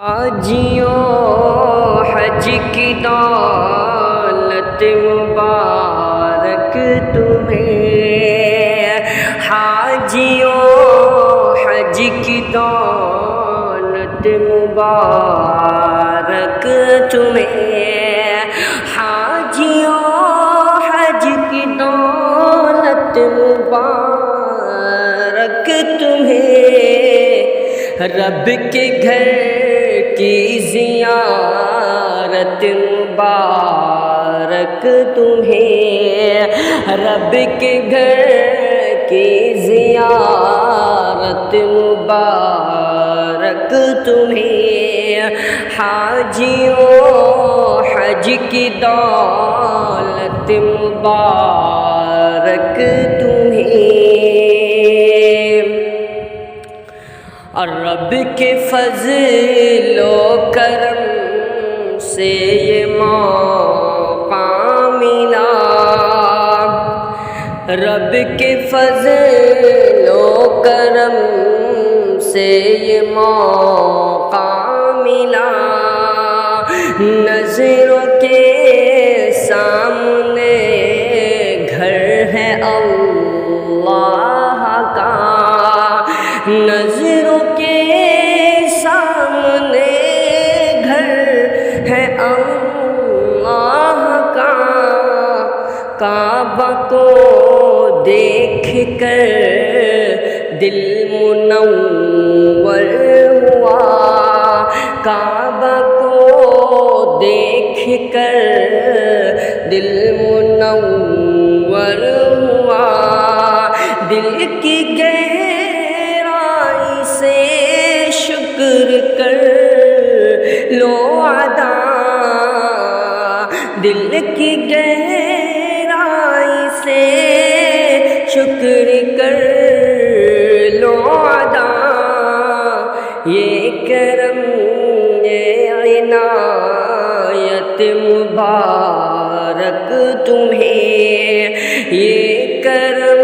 حاجیوں حج کی دولت مبارک تمہیں، حاجیوں حج کی دولت مبارک تمہیں، حاجیوں حج کی دولت مبارک تمہیں، رب کے گھر کی زیارت مبارک تمہیں، رب کے گھر کی زیارت مبارک تمہیں، حاجیوں حج کی دولت مبارک تمہیں، اور رب کے فضل و کرم سے یہ موقع ملا، رب کے فضل و کرم سے یہ موقع ملا، نظروں کے سامنے گھر ہے اللہ کا، نظروں کے سامنے گھر ہے اللہ کا، کعبہ کو دیکھ کر دل منور ہوا، کعبہ کو دیکھ کر دل منور ہوا، دل کی گہرائی سے شکر کر لو ادا، دل کی گہرائی سے شکر کر لو ادا، یہ کرم یہ عنایت مبارک تمہیں، یہ کرم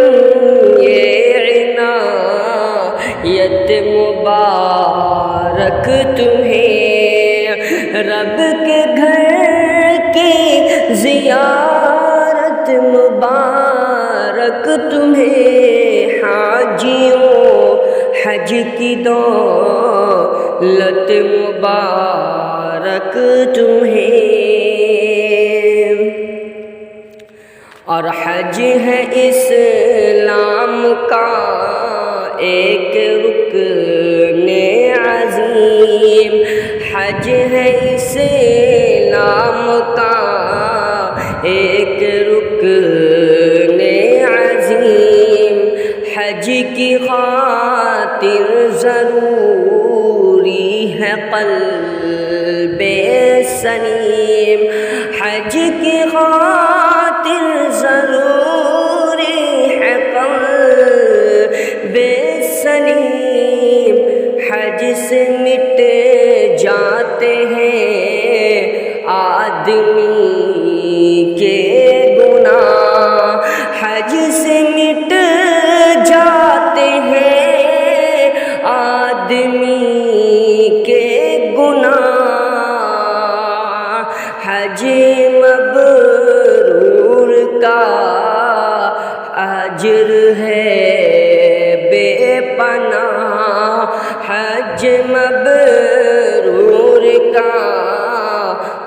یہ عنایت مبارک تمہیں، رب کے گھر کی زیارت مبارک تمہیں، حاجیوں حج کی دولت مبارک تمہیں، اور حج ہے اسلام کا ایک رکن عظیم، حج ہے اسلام کا ایک رکن عظیم، حج کی خاطر ضروری ہے قلب سلیم، حج کی خاطر ضروری ہے قلب سلیم، حج سے مٹ جاتے ہیں آدمی کے گناہ، حج سے مٹ جاتے ہیں آدمی کے گناہ، حج مبرور کا اجر ہے بے پناہ، حج مبرور کا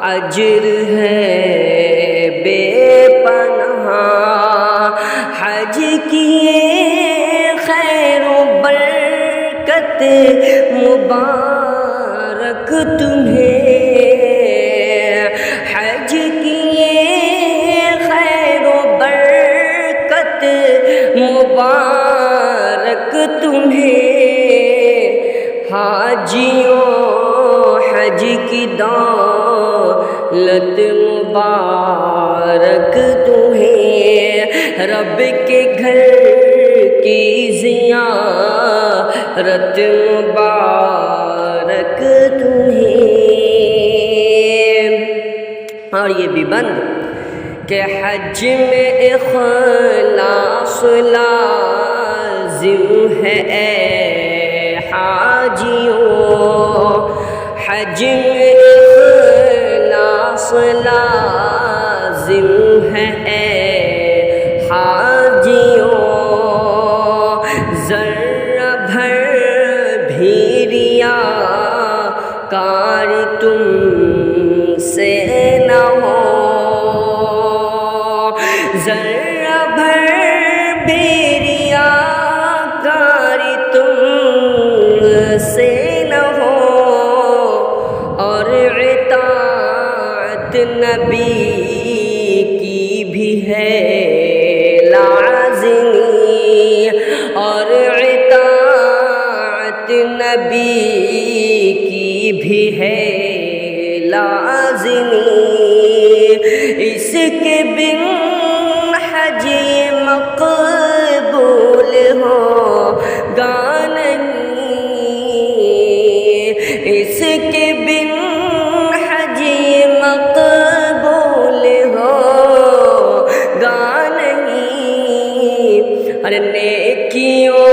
اجر ہے بے پناہ، حج کیے خیر و برکت مبارک تمہیں، حج کیے خیر و برکت مبارک تمہیں، حاجیوں حج کی دولت مبارک تمہیں، رب کے گھر کی زیارت مبارک تمہیں، اور یہ بھی بند کہ حج میں اخلاص لازم ہے اے حاجیوں، حج میں اخلاص لازم ہے اے حاجیوں، ذرہ بھر بھی ریاکاری تم سے نہ ہو، ذرہ بھر بھی ریاکاری تم سے نہ ہو، اور اطاعت نبی کی بھی ہے لازمی، اور اطاعت نبی کی بھی ہے لازمی، اس کے بن حج مقبول ہوگا نہیں، اس کے بن حج مقبول ہوگا نہیں، اور نیکیوں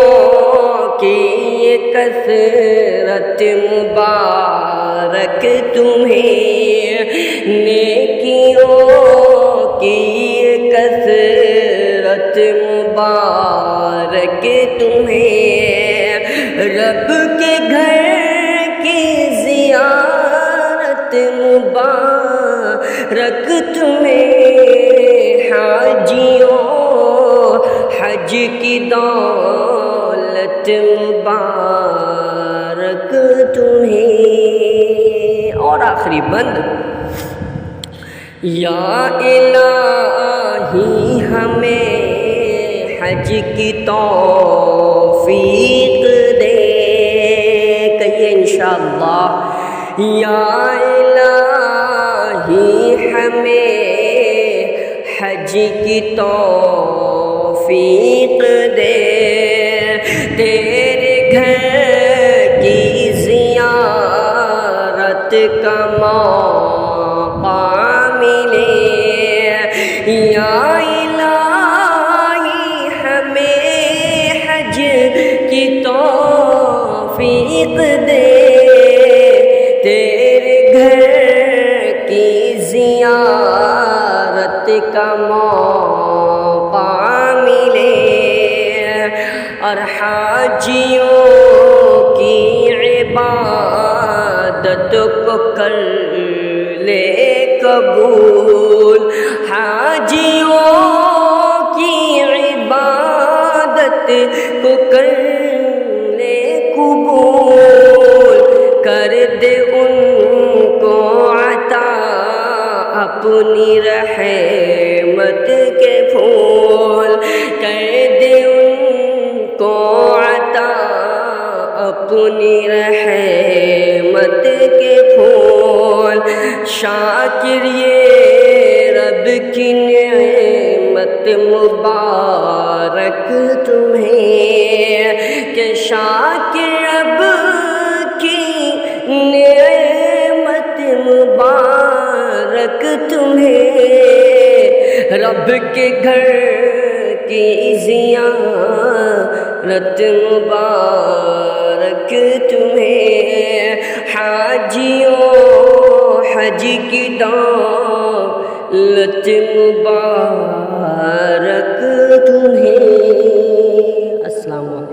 کی یہ کثرت مبارک تمہیں، نیکیوں کی یہ کثرت مبارک تمہیں، رب کے گھر کی زیارت مبارک تمہیں، حاجیوں حج کی دولت مبارک تمہیں۔ اور آخری بند، یا الہی ہمیں حج کی توفیق دے، کہیے انشاءاللہ، یا الہی ہمیں حج کی توفیق دے، تیرے گھر کی زیارت کا موقع ملے، یا الہی ہمیں حج کی توفیق دے، تیرے گھر کی زیارت کا موقع ملے، اور حاجیوں کی عبادت کو کر لے قبول، حاجیوں کی عبادت کو کر لے قبول، کر دے ان کو عطا اپنی رحمت کے پھول، کر دے ان کو عطا اپنی رحمت کے پھول، شاکر یہ رب کی نعمت مبارک تمہیں، کہ شاکر رب کی نعمت مبارک تمہیں، رب کے گھر کی زیارت مبارک تمہیں، حاجیوں حج کی دولت مبارک تمہیں۔ السلام علیکم۔